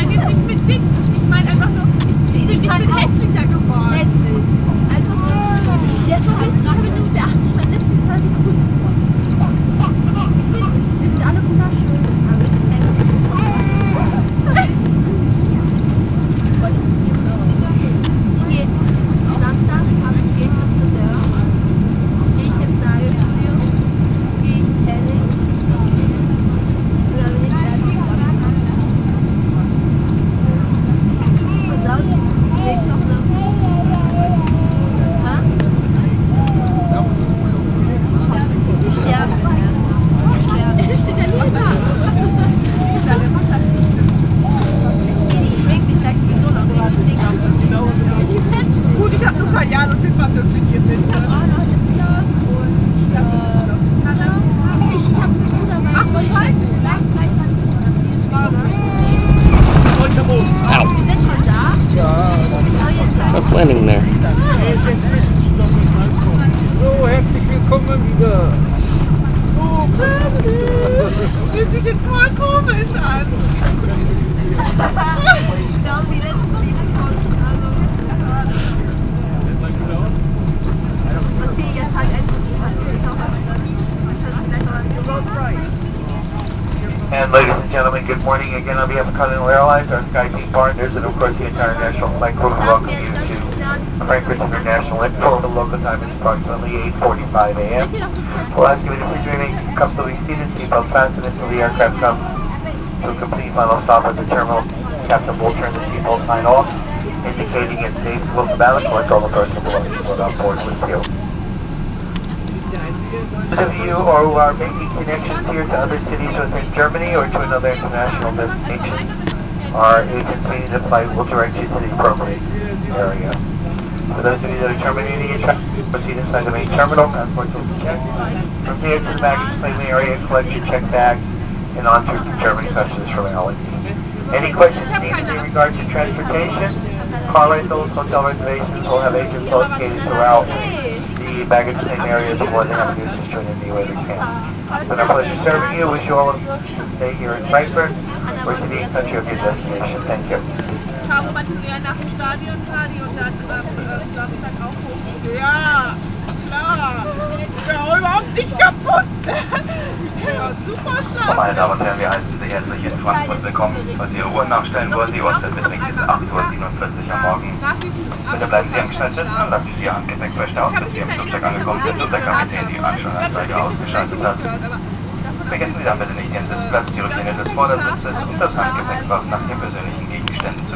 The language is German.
meine jetzt nicht mit dick. Ich meine einfach nur, die sind hässlicher geworden. Hässlich. Also, der ist so hässlich, ich habe jetzt 80 mein letztes Jahr die Kunden geworden. Die sind alle wunderschön. Landing there. So, herzlich willkommen wieder. Oh, fühlt sich jetzt voll komisch an. And ladies and gentlemen, good morning again on behalf of Continental Airlines, our SkyTeam partners, and of course the entire national flight crew. We welcome you to Frankfurt International Airport. The local time is approximately 8:45 a.m. We'll ask you to please remain comfortably seated, seatbelt fastened until the aircraft comes to a complete final stop at the terminal. Captain will turn the seatbelt sign off, indicating it's safe to move about and collect all the personal belongings on board with you. Those of you who are making connections here to other cities within Germany or to another international destination, our agency, the flight will direct you to the appropriate area. For those of you that are terminating your traffic, proceed inside the main terminal, passports will be checked. Proceed to the baggage claiming area, collect your check bags, and on to German customs formalities. Any questions needed in regards to transportation, car rentals, hotel reservations, we'll have agents located throughout the baggage claim areas of more than have to assist you in any way we can. It's been our pleasure serving you. Wish you all a stay here in Frankfurt or to the country of your destination. Thank you. Caro meinte eher nach dem Stadion und dann Samstag auch hoch. Ja, klar. Ja, überhaupt nicht kaputt. Ja, super stark. Meine Damen und Herren, wir heißen Sie herzlich in Frankfurt willkommen. Was Ihre Uhren nachstellen wollen, die Uhrzeit beträgt jetzt 8:47 Uhr am Morgen. Bitte bleiben Sie am Stand sitzen und lassen Sie Ihr Handgepäckfläche aus, bis Sie im Flugzeug angekommen sind und der Kapitän die Anschnallanzeige ausgeschaltet hat. Vergessen Sie dann bitte nicht Ihren Sitzplatz, die Rücklehne des Vordersitzes und das Handgepäckfach nach Ihren persönlichen Gegenständen zu